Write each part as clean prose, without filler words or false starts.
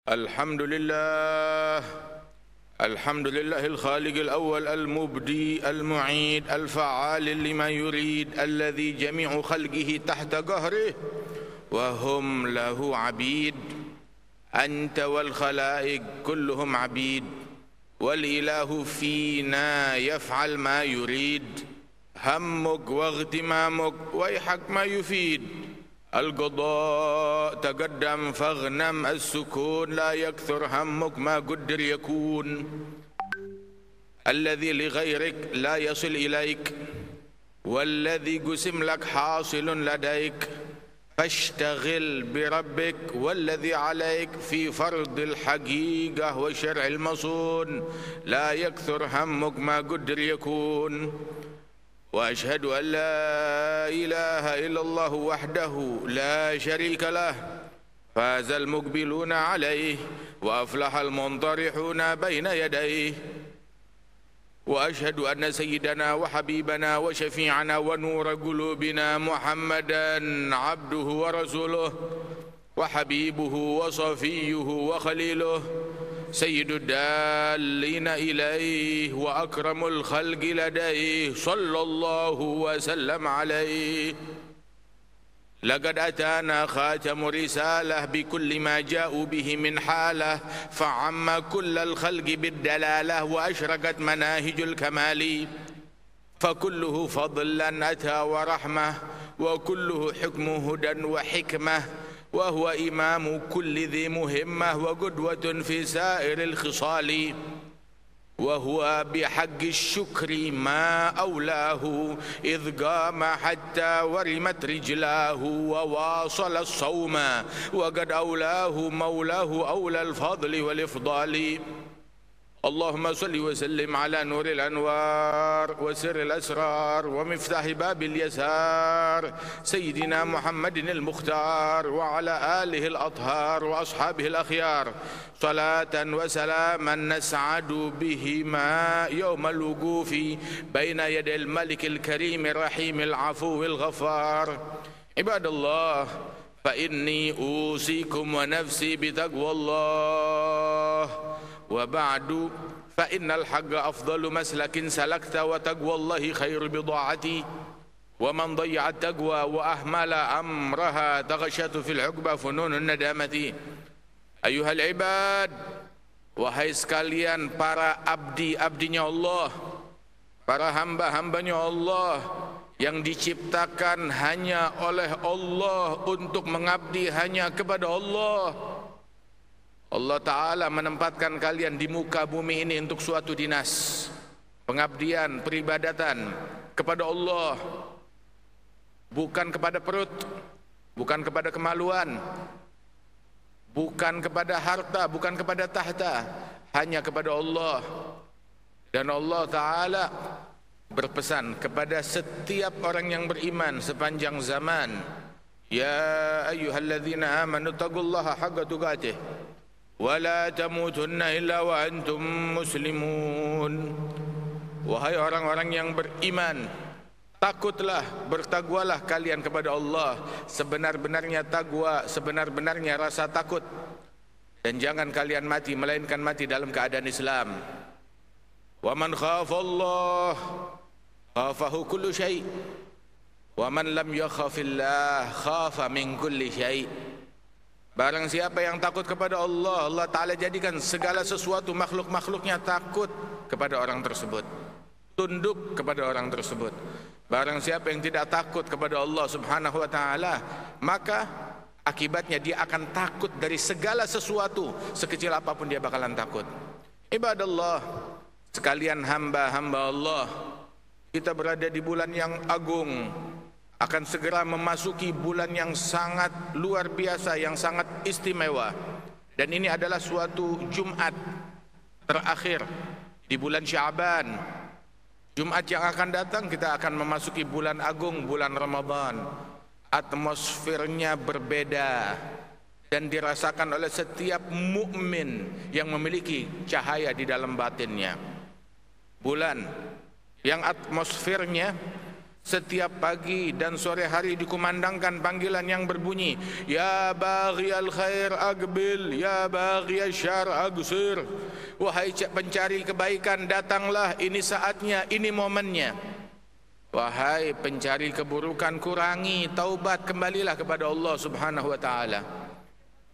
الحمد لله الخالق الأول المبدي المعيد الفعال لما يريد الذي جميع خلقه تحت قهره وهم له عبيد. أنت والخلائق كلهم عبيد، والإله فينا يفعل ما يريد. همك واغتمامك ويحك ما يفيد. القضاء تقدم فاغنم، السكون لا يكثر همك ما قدر يكون. الذي لغيرك لا يصل إليك، والذي قسم لك حاصل لديك. فاشتغل بربك والذي عليك في فرض الحقيقة وشرع المصون. لا يكثر همك ما قدر يكون. وأشهد أن لا إله إلا الله وحده لا شريك له. فاز المقبلون عليه وأفلح المنطرحون بين يديه. وأشهد أن سيدنا وحبيبنا وشفيعنا ونور قلوبنا محمدًا عبده ورسوله وحبيبه وصفيه وخليله، سيد الدالين إليه وأكرم الخلق لديه، صلى الله وسلم عليه. لقد أتانا خاتم رسالة بكل ما جاءوا به من حالة، فعم كل الخلق بالدلالة وأشرقت مناهج الكمال. فكله فضلا أتى ورحمة، وكله حكم هدى وحكمة، وهو إمام كل ذي مهمة وقدوة في سائر الخصال. وهو بحق الشكر ما أولاه، إذ قام حتى ورمت رجلاه وواصل الصوم، وقد أولاه مولاه أولى الفضل والإفضال. اللهم صل وسلم على نور الأنوار وسر الأسرار ومفتاح باب اليسار سيدنا محمد المختار، وعلى آله الأطهار وأصحابه الأخيار، صلاة وسلاما نسعد بهما يوم الوقوف بين يدي الملك الكريم الرحيم العفو الغفار. عباد الله، فإني أوصيكم ونفسي بتقوى الله. وبعد، فإن الحق أفضل مسلك سلكت، وتقوى الله خير بضاعتي. ومن ضيع التقوى وأهمل أمرها تغشت في العقبة فنون الندامة. Ayuhal ibad, wahai sekalian para abdi-abdinya Allah, para hamba-hambanya Allah yang diciptakan hanya oleh Allah untuk mengabdi hanya kepada Allah. Allah Ta'ala menempatkan kalian di muka bumi ini untuk suatu dinas, pengabdian, peribadatan kepada Allah, bukan kepada perut, bukan kepada kemaluan, bukan kepada harta, bukan kepada tahta, hanya kepada Allah. Dan Allah Ta'ala berpesan kepada setiap orang yang beriman sepanjang zaman, ya ayyuhalladzina amanu taqullaha haqqa tuqatih wa la tamutunna illa wa antum muslimun. Wahai orang-orang yang beriman, takutlah, bertakwalah kalian kepada Allah sebenar-benarnya takwa, sebenar-benarnya rasa takut. Dan jangan kalian mati melainkan mati dalam keadaan Islam. Wa man khafa Allah khafahu kullu syai', wa man lam yakhafillah khafa min kulli syai'. Barang siapa yang takut kepada Allah, Allah Ta'ala jadikan segala sesuatu makhluk-makhluknya takut kepada orang tersebut, tunduk kepada orang tersebut. Barang siapa yang tidak takut kepada Allah Subhanahu wa Ta'ala, maka akibatnya dia akan takut dari segala sesuatu, sekecil apapun dia bakalan takut. Ibadallah, sekalian hamba-hamba Allah, kita berada di bulan yang agung, akan segera memasuki bulan yang sangat luar biasa, yang sangat istimewa. Dan ini adalah suatu Jumat terakhir di bulan Sya'ban. Jumat yang akan datang kita akan memasuki bulan agung, bulan Ramadan. Atmosfernya berbeda dan dirasakan oleh setiap mukmin yang memiliki cahaya di dalam batinnya. Bulan yang atmosfernya Setiap pagi dan sore hari dikumandangkan panggilan yang berbunyi, ya baghiyal khair aqbil, ya baghiyal syarr aqsir. Wahai pencari kebaikan, datanglah, ini saatnya, ini momennya. Wahai pencari keburukan, kurangi, taubat, kembalilah kepada Allah Subhanahu wa taala.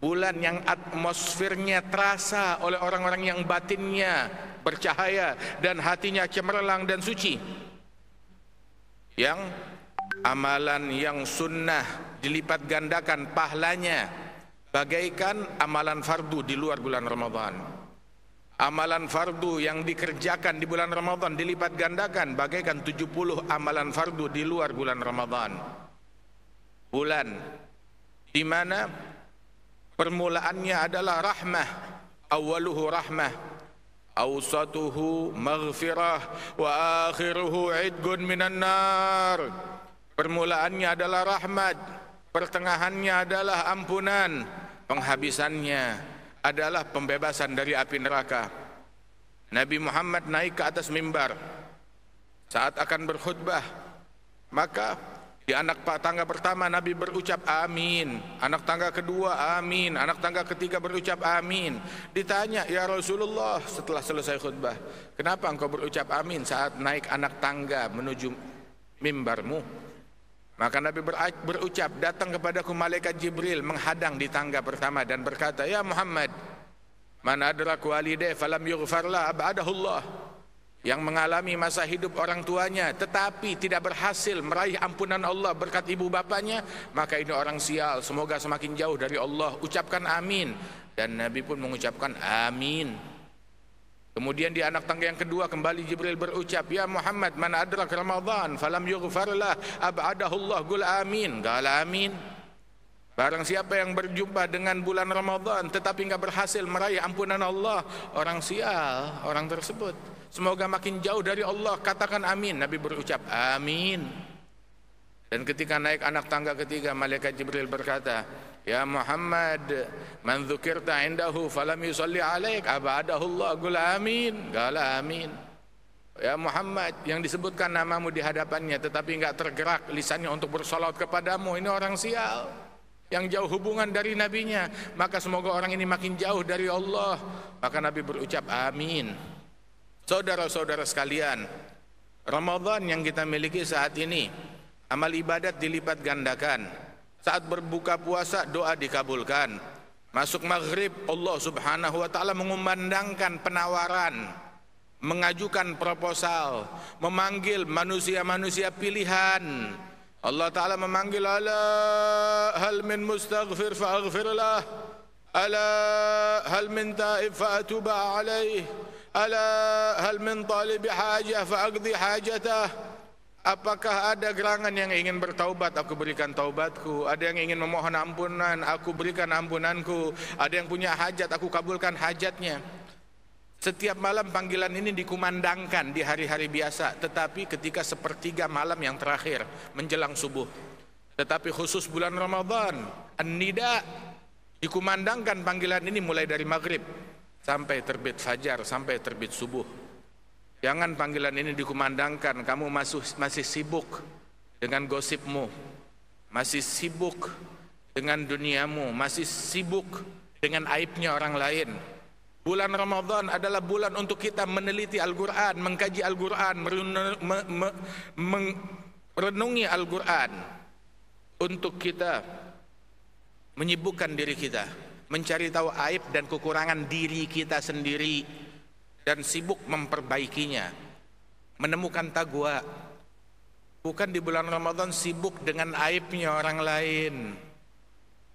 Bulan yang atmosfernya terasa oleh orang-orang yang batinnya bercahaya dan hatinya cemerlang dan suci. Yang amalan yang sunnah dilipat gandakan pahalanya bagaikan amalan fardu di luar bulan Ramadan. Amalan fardu yang dikerjakan di bulan Ramadan dilipat gandakan bagaikan 70 amalan fardu di luar bulan Ramadan. Bulan di mana permulaannya adalah rahmah, awaluhu rahmah, awsatuhu maghfirah, wa akhiruhu idgun minan nar. Permulaannya adalah rahmat, pertengahannya adalah ampunan, penghabisannya adalah pembebasan dari api neraka. Nabi Muhammad naik ke atas mimbar saat akan berkhutbah, maka di anak tangga pertama Nabi berucap amin, anak tangga kedua amin, anak tangga ketiga berucap amin. Ditanya, ya Rasulullah, setelah selesai khutbah, kenapa engkau berucap amin saat naik anak tangga menuju mimbarmu? Maka Nabi berucap, datang kepadaku malaikat Jibril menghadang di tangga pertama dan berkata, ya Muhammad, man adrak walidayhi falam yughfarlah ab'adahullah. Yang mengalami masa hidup orang tuanya tetapi tidak berhasil meraih ampunan Allah berkat ibu bapaknya, maka ini orang sial, semoga semakin jauh dari Allah. Ucapkan amin. Dan Nabi pun mengucapkan amin. Kemudian di anak tangga yang kedua kembali Jibril berucap, ya Muhammad, man adrak Ramadan falam yughfarlah ab'adahullah, qul amin. Qala amin. Barang siapa yang berjumpa dengan bulan Ramadan tetapi enggak berhasil meraih ampunan Allah, orang sial orang tersebut, semoga makin jauh dari Allah, katakan amin. Nabi berucap amin. Dan ketika naik anak tangga ketiga, malaikat Jibril berkata, ya Muhammad, man dzukirta indahu falam yusalli alaik abadahullah, qul amin. Qala amin. Ya Muhammad, yang disebutkan namamu di hadapannya tetapi enggak tergerak lisannya untuk bersalawat kepadamu, ini orang sial yang jauh hubungan dari nabinya, maka semoga orang ini makin jauh dari Allah. Maka Nabi berucap amin. Saudara-saudara sekalian, Ramadan yang kita miliki saat ini, amal ibadat dilipat gandakan. Saat berbuka puasa, doa dikabulkan. Masuk maghrib, Allah Subhanahu wa ta'ala mengumandangkan penawaran, mengajukan proposal, memanggil manusia-manusia pilihan. Allah Ta'ala memanggil, ala hal min mustaghfir fa'aghfirlah, ala hal min taib fa'atuba alaih, ala hal min talibi hajah fa'aqdi hajatah. Apakah ada gerangan yang ingin bertaubat, aku berikan taubatku. Ada yang ingin memohon ampunan, aku berikan ampunanku. Ada yang punya hajat, aku kabulkan hajatnya. Setiap malam panggilan ini dikumandangkan di hari-hari biasa, tetapi ketika sepertiga malam yang terakhir menjelang subuh. Tetapi khusus bulan Ramadan, an-nida, dikumandangkan panggilan ini mulai dari maghrib sampai terbit fajar, sampai terbit subuh. Jangan panggilan ini dikumandangkan kamu masih sibuk dengan gosipmu, masih sibuk dengan duniamu, masih sibuk dengan aibnya orang lain. Bulan Ramadan adalah bulan untuk kita meneliti Al-Quran, mengkaji Al-Quran, merenungi Al-Quran, untuk kita menyibukkan diri kita, mencari tahu aib dan kekurangan diri kita sendiri, dan sibuk memperbaikinya, menemukan taqwa. Bukan di bulan Ramadan sibuk dengan aibnya orang lain.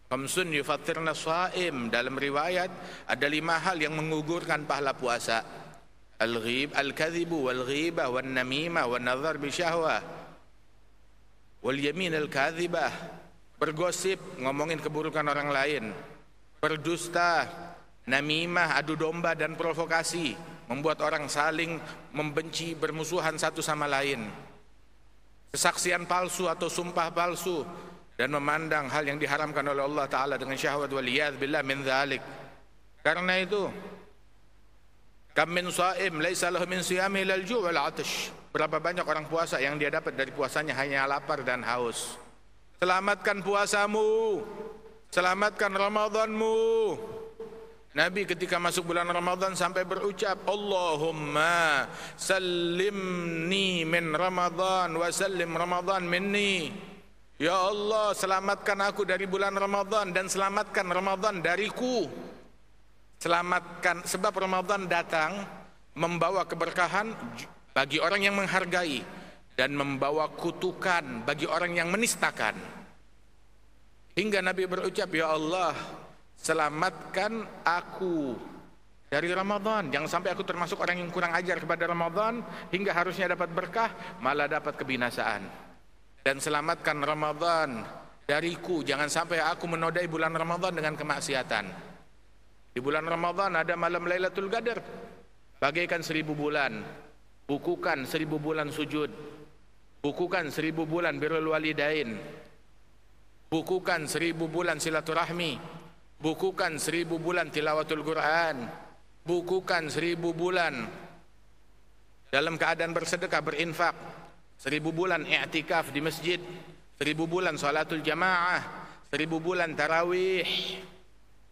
Khamsun yufattirna shaim, dalam riwayat ada 5 hal yang menggugurkan pahala puasa. Al-kadhibu wal-ghibah wan-namimah wan-nadhar bisyahwah wal yamin al-kadhibah, bergosip, ngomongin keburukan orang lain, berdusta, namimah, adu domba dan provokasi, membuat orang saling membenci, bermusuhan satu sama lain, kesaksian palsu atau sumpah palsu, dan memandang hal yang diharamkan oleh Allah Ta'ala dengan syahwat, waliyadz billah min dzalik. Karena itu, kam min shaim laisa lahu min siyami ilal ju' wal 'atash, Berapa banyak orang puasa yang dia dapat dari puasanya hanya lapar dan haus. Selamatkan puasamu, selamatkan Ramadanmu. Nabi ketika masuk bulan Ramadan sampai berucap, Allahumma sallimni min Ramadan wa sallim Ramadan minni. Ya Allah, selamatkan aku dari bulan Ramadan dan selamatkan Ramadan dariku. Selamatkan, sebab Ramadan datang membawa keberkahan bagi orang yang menghargai dan membawa kutukan bagi orang yang menistakan. Hingga Nabi berucap, ya Allah, selamatkan aku dari Ramadan. Jangan sampai aku termasuk orang yang kurang ajar kepada Ramadan hingga harusnya dapat berkah malah dapat kebinasaan. Dan selamatkan Ramadan dariku, jangan sampai aku menodai bulan Ramadan dengan kemaksiatan. Di bulan Ramadan ada malam Lailatul Qadar, bagaikan 1000 bulan. Bukukan 1000 bulan sujud, bukukan 1000 bulan birrul walidain, bukukan 1000 bulan silaturahmi, bukukan 1000 bulan tilawatul Quran, bukukan 1000 bulan dalam keadaan bersedekah, berinfak, 1000 bulan i'tikaf di masjid, 1000 bulan salatul jamaah, 1000 bulan tarawih,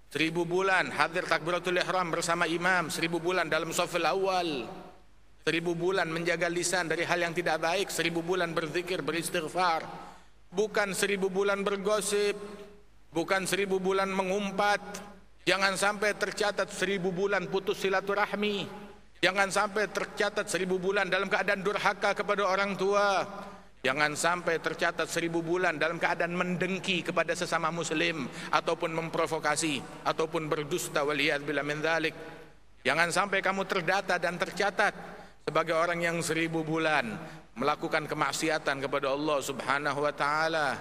1000 bulan hadir takbiratul ihram bersama imam, 1000 bulan dalam shaful awal, 1000 bulan menjaga lisan dari hal yang tidak baik, 1000 bulan berzikir, beristighfar. Bukan 1000 bulan bergosip, bukan 1000 bulan mengumpat. Jangan sampai tercatat 1000 bulan putus silaturahmi. Jangan sampai tercatat 1000 bulan dalam keadaan durhaka kepada orang tua. Jangan sampai tercatat 1000 bulan dalam keadaan mendengki kepada sesama muslim, ataupun memprovokasi, ataupun berdusta, waliyadzubillah min dzalik. Jangan sampai kamu terdata dan tercatat sebagai orang yang 1000 bulan melakukan kemaksiatan kepada Allah Subhanahu wa taala.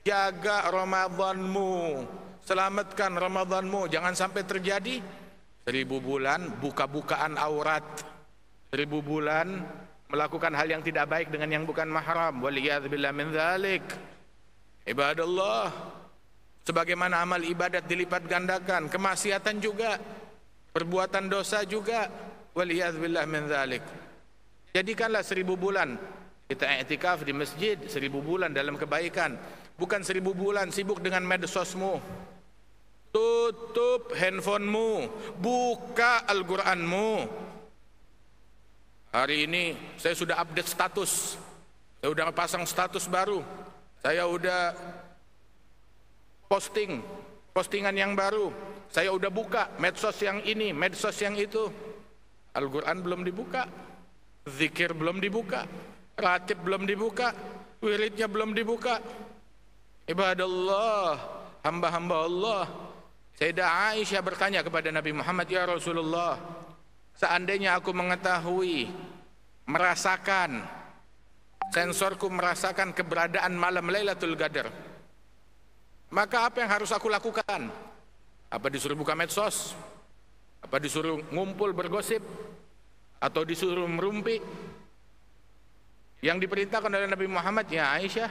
Jaga Ramadanmu, selamatkan Ramadanmu, jangan sampai terjadi 1000 bulan buka-bukaan aurat, 1000 bulan melakukan hal yang tidak baik dengan yang bukan mahram, waliyadzubillah min dzalik. Ibadallah, sebagaimana amal ibadat dilipat gandakan, kemaksiatan juga, perbuatan dosa juga, waliyadzubillah min dzalik. Jadikanlah 1000 bulan kita i'tikaf di masjid, 1000 bulan dalam kebaikan, bukan 1000 bulan sibuk dengan medsosmu. Tutup handphonemu, buka Al-Quranmu. Hari ini saya sudah update status, saya sudah pasang status baru, saya sudah postingan yang baru, saya sudah buka medsos yang ini, medsos yang itu. Al-Quran belum dibuka, zikir belum dibuka, ratib belum dibuka, wiridnya belum dibuka. Ibadallah, hamba-hamba Allah. Sayyidah Aisyah bertanya kepada Nabi Muhammad, ya Rasulullah, seandainya aku mengetahui, merasakan, sensorku merasakan keberadaan malam Lailatul Qadar, maka apa yang harus aku lakukan? Apa disuruh buka medsos? Apa disuruh ngumpul bergosip? Atau disuruh merumpi? Yang diperintahkan oleh Nabi Muhammad, ya Aisyah,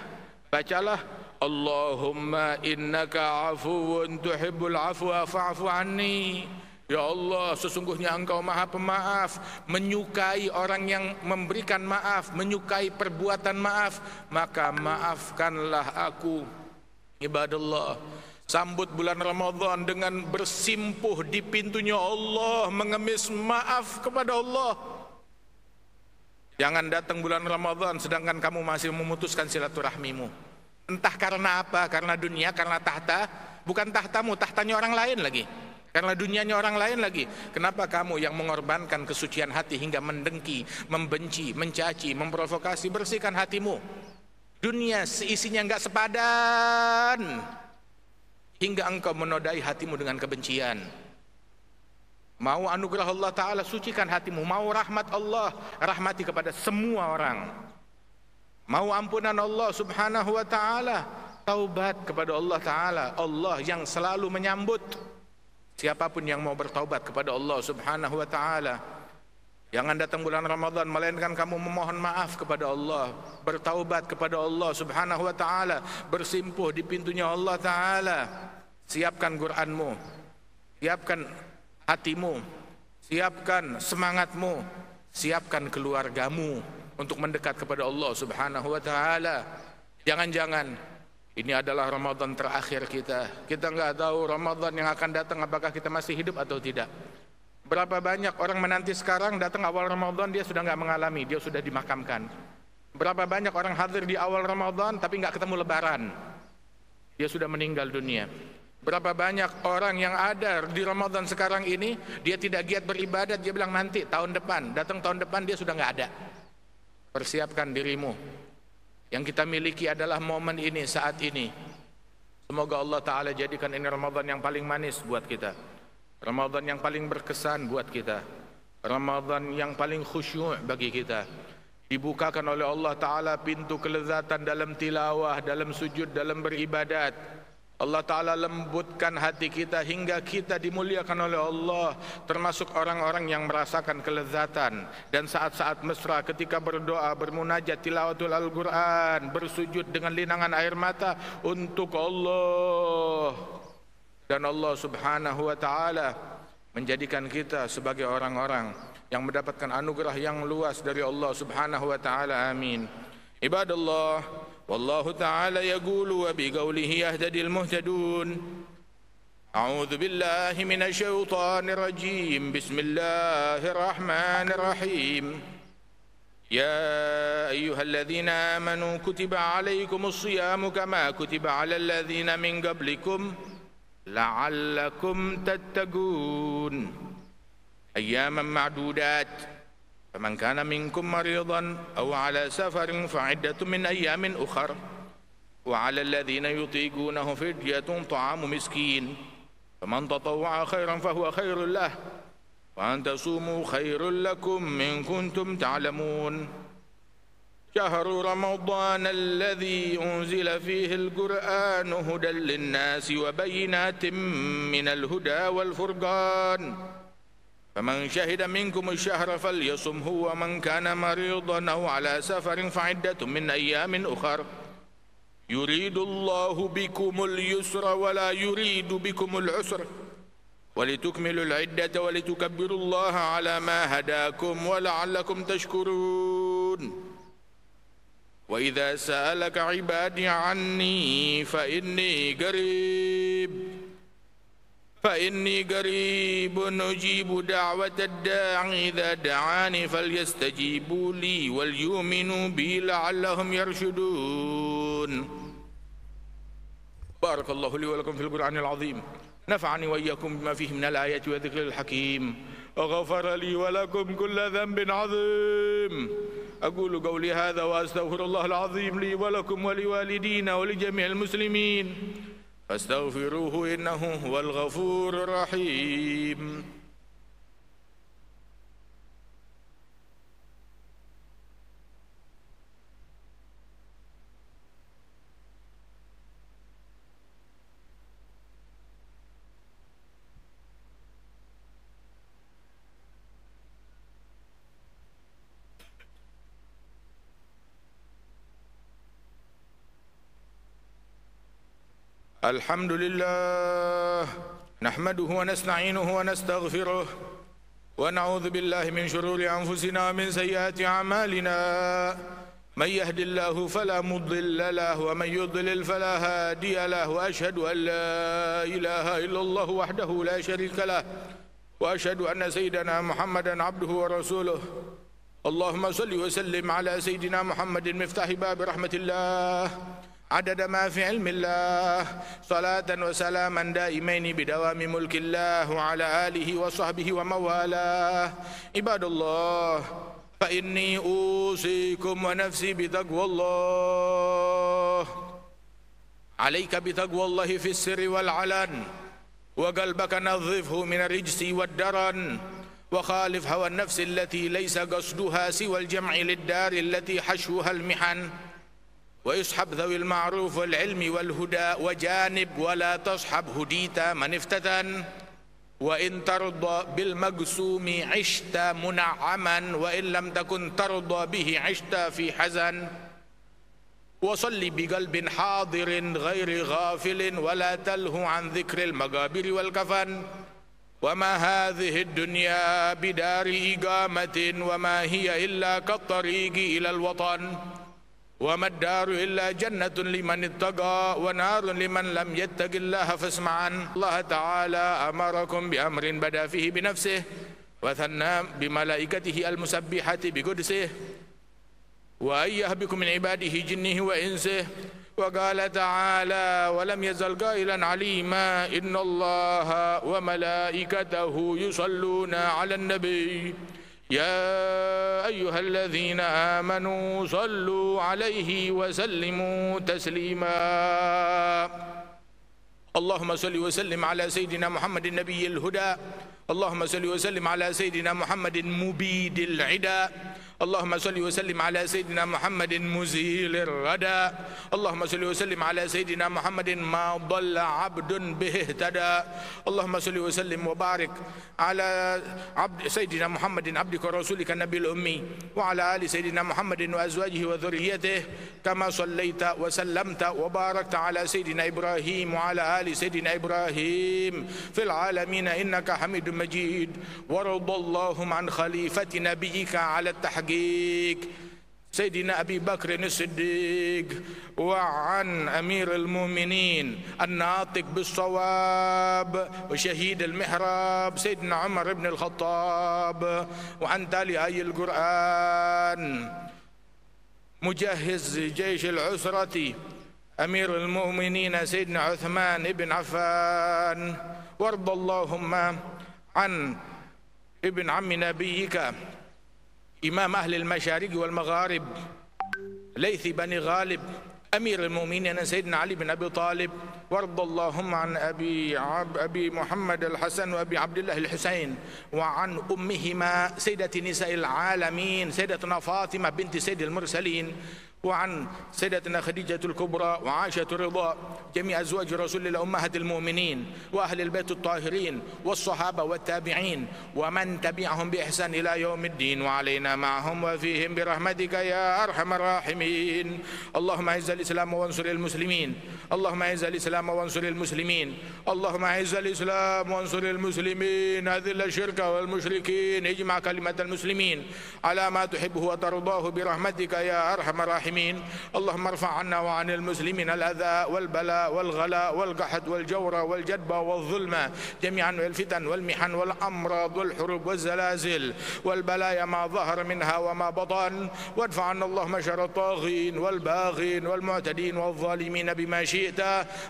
bacalah Allahumma innaka afuwun tuhibbul afwa fa'fu anni. Ya Allah, sesungguhnya Engkau Maha Pemaaf, menyukai orang yang memberikan maaf, menyukai perbuatan maaf, maka maafkanlah aku. Ibadallah, sambut bulan Ramadan dengan bersimpuh di pintunya Allah, mengemis maaf kepada Allah. Jangan datang bulan Ramadan sedangkan kamu masih memutuskan silaturahmimu. Entah karena apa, karena dunia, karena tahta. Bukan tahtamu, tahtanya orang lain lagi, karena dunianya orang lain lagi. Kenapa kamu yang mengorbankan kesucian hati hingga mendengki, membenci, mencaci, memprovokasi? Bersihkan hatimu. Dunia seisinya enggak sepadan hingga engkau menodai hatimu dengan kebencian. Mau anugerah Allah Ta'ala, sucikan hatimu. Mau rahmat Allah, rahmati kepada semua orang. Mau ampunan Allah Subhanahu wa Ta'ala, taubat kepada Allah Ta'ala. Allah yang selalu menyambut siapapun yang mau bertaubat kepada Allah Subhanahu wa Ta'ala. Jangan datang bulan Ramadan melainkan kamu memohon maaf kepada Allah, bertaubat kepada Allah Subhanahu wa Ta'ala, bersimpuh di pintunya Allah Ta'ala. Siapkan Qur'anmu, siapkan hatimu, siapkan semangatmu, siapkan keluargamu, untuk mendekat kepada Allah Subhanahu wa taala. Jangan-jangan ini adalah Ramadan terakhir kita. Kita nggak tahu Ramadan yang akan datang apakah kita masih hidup atau tidak. Berapa banyak orang menanti sekarang, datang awal Ramadan dia sudah nggak mengalami, dia sudah dimakamkan. Berapa banyak orang hadir di awal Ramadan tapi nggak ketemu Lebaran, dia sudah meninggal dunia. Berapa banyak orang yang ada di Ramadan sekarang ini, dia tidak giat beribadat, dia bilang nanti tahun depan, datang tahun depan dia sudah nggak ada. Persiapkan dirimu. Yang kita miliki adalah momen ini, saat ini. Semoga Allah Ta'ala jadikan ini Ramadan yang paling manis buat kita, Ramadan yang paling berkesan buat kita, Ramadan yang paling khusyuk bagi kita. Dibukakan oleh Allah Ta'ala pintu kelezatan dalam tilawah, dalam sujud, dalam beribadat. Allah Ta'ala lembutkan hati kita hingga kita dimuliakan oleh Allah, termasuk orang-orang yang merasakan kelezatan. Dan saat-saat mesra ketika berdoa, bermunajat, tilawatul Al-Quran, bersujud dengan linangan air mata untuk Allah. Dan Allah Subhanahu wa Ta'ala menjadikan kita sebagai orang-orang yang mendapatkan anugerah yang luas dari Allah Subhanahu wa Ta'ala. Amin. Ibadallah, wallahu ta'ala yaqulu wa biqaulihi yahtadil muhtadun. A'udzu billahi minasy syaithanir rajim. Bismillahirrahmanirrahim. Ya ayyuhalladzina amanu kutiba 'alaikumus shiyamu kama kutiba 'alal ladzina min qablikum la'allakum tattaqun. Ayyaman ma'dudat. فمن كان منكم مريضا أو على سفر فعدة من أيام أخر وعلى الذين يطيقونه فدية طعام مسكين فمن تطوع خيرا فهو خير له وأن تصوموا خير لكم إن كنتم تعلمون. شهر رمضان الذي أنزل فيه القرآن هدى للناس وبينات من الهدى والفرقان فمن شهد منكم الشهر فليصمه ومن كان مريضا أو على سفر فعدة من أيام أخر يريد الله بكم اليسر ولا يريد بكم العسر ولتكملوا العدة ولتكبروا الله على ما هداكم ولعلكم تشكرون. وإذا سألك عبادي عني فإني قريب أجيب دعوة الداعي إذا دعاني فليستجيبوا لي وليؤمنوا بي لعلهم يرشدون. بارك الله لي ولكم في القرآن العظيم، نفعني وإياكم بما فيه من الآيات والذكر الحكيم، وغفر لي ولكم كل ذنب عظيم. أقول قولي هذا وأستغفر الله العظيم لي ولكم ولوالدينا ولجميع المسلمين فاستغفروه إنه هو الغفور الرحيم. الحمد لله نحمده ونستعينه ونستغفره ونعوذ بالله من شرور أنفسنا ومن سيئات أعمالنا. من يهد الله فلا مضل له ومن يضلل فلا هادي له. وأشهد أن لا إله إلا الله وحده لا شريك له وأشهد أن سيدنا محمدا عبده ورسوله. اللهم صل وسلم على سيدنا محمد مفتاح باب رحمة الله عدد ما في علم الله صلاة وسلاما دائمين بدوام ملك الله وعلى آله وصحبه وموالاه. عباد الله فإني أوصيكم ونفسي بتقوى الله. عليك بتقوى الله في السر والعلن وقلبك نظفه من الرجس والدرن وخالف هوى النفس التي ليس قصدها سوى الجمع للدار التي حشوها المحن ويصحب ذوي المعروف والعلم والهدى وجانب ولا تصحب هديت من افتتن. وإن ترضى بالمقسوم عشت منعما وإن لم تكن ترضى به عشت في حزن. وصل بقلب حاضر غير غافل ولا تله عن ذكر المقابر والكفن. وما هذه الدنيا بدار إقامة وما هي إلا كالطريق إلى الوطن وما الدار إلا جنة لمن اتقى ونار لمن لم يتق الله فاسمعا. الله تعالى أمركم بأمر بدأ فيه بنفسه وثنى بملائكته المسبحة بقدسه وأيه بكم من عباده جنه وإنسه. وقال تعالى ولم يزل قائلا عليما إن الله وملائكته يصلون على النبي يا أيها الذين آمنوا صلوا عليه وسلموا تسليما. اللهم صل وسلم على سيدنا محمد النبي الهدى. اللهم صل وسلم على سيدنا محمد مبيد العدا. اللهم صل وسلم على سيدنا محمد مزيل الردى. اللهم صل وسلم على سيدنا محمد ما ضل عبد به اهتدى. اللهم صل وسلم وبارك على سيدنا محمد عبدك ورسولك النبي الأمي وعلى آل سيدنا محمد وأزواجه وذريته كما صليت وسلمت وباركت على سيدنا إبراهيم وعلى آل سيدنا إبراهيم في العالمين إنك حميد مجيد. وارض اللهم عن خليفة نبيك على التحقيق سيدنا أبي بكر الصديق وعن أمير المؤمنين الناطق بالصواب وشهيد المحراب سيدنا عمر بن الخطاب وعن تالي القرآن مجهز جيش العسرة أمير المؤمنين سيدنا عثمان بن عفان. وارض اللهم عن ابن عم نبيك إمام أهل المشارق والمغارب ليث بن غالب أمير المؤمنين سيدنا علي بن أبي طالب. وارض اللهم عن أبي محمد الحسن وأبي عبد الله الحسين وعن أمهما سيدة نساء العالمين سيدتنا فاطمة بنت سيد المرسلين وعن سيدتنا خديجة الكبرى وعائشة الرضا جميع أزواج رسول الله أمهات المؤمنين وأهل البيت الطاهرين والصحابة والتابعين ومن تبعهم بإحسان إلى يوم الدين وعلينا معهم وفيهم برحمتك يا أرحم الراحمين. اللهم أعز الإسلام وانصر المسلمين. اللهم أعز الإسلام وانصر المسلمين. اللهم أعز الإسلام وانصر المسلمين. أذل الشرك والمشركين. اجمع كلمة المسلمين على ما تحبه وترضاه برحمتك يا أرحم الراحمين. اللهم ارفع عنا وعن المسلمين الأذى والبلاء والغلاء والقحط والجور والجدب والظلم جميعا والفتن والمحن والأمراض والحروب والزلازل والبلايا ما ظهر منها وما بطن. وادفع عنا اللهم شر الطاغين والباغين والمعتدين والظالمين بما شئت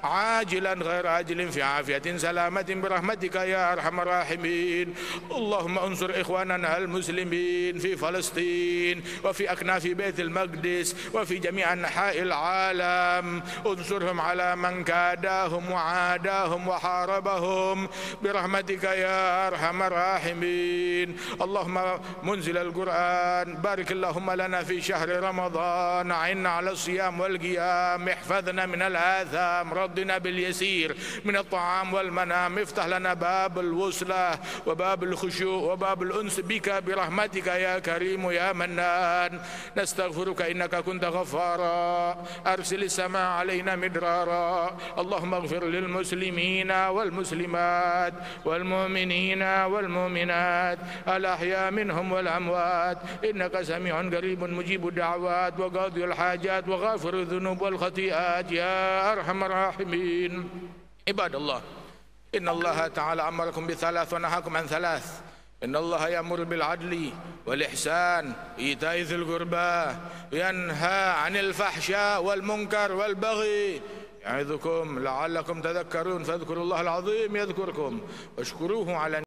عاجلا غير عاجل في عافية سلامة برحمتك يا أرحم الراحمين. اللهم انصر إخواننا المسلمين في فلسطين وفي أكناف بيت المقدس وفي جميع أنحاء العالم. انصرهم على من كاداهم وعاداهم وحاربهم برحمتك يا أرحم الراحمين. اللهم منزل القرآن بارك اللهم لنا في شهر رمضان. عنا على الصيام والقيام. احفظنا من الآثام. رضنا باليسير من الطعام والمنام. افتح لنا باب الوصلة وباب الخشوع وباب الأنس بك برحمتك يا كريم يا منان. نستغفرك إنك كنت غفارا. أرسل السماء علينا مدرارا. اللهم اغفر للمسلمين والمسلمات والمؤمنين والمؤمنات الأحياء منهم والأموات إنك سميع قريب مجيب الدعوات وقاضي الحاجات وغافر الذنوب والخطيئات يا أرحم الراحمين. عباد الله إن الله تعالى أمركم بثلاث ونهاكم عن ثلاث. إن الله يأمر بالعدل والإحسان وإيتاء ذي القربى وينهى عن الفحشاء والمنكر والبغي يعظكم لعلكم تذكرون. فاذكروا الله العظيم يذكركم واشكروه على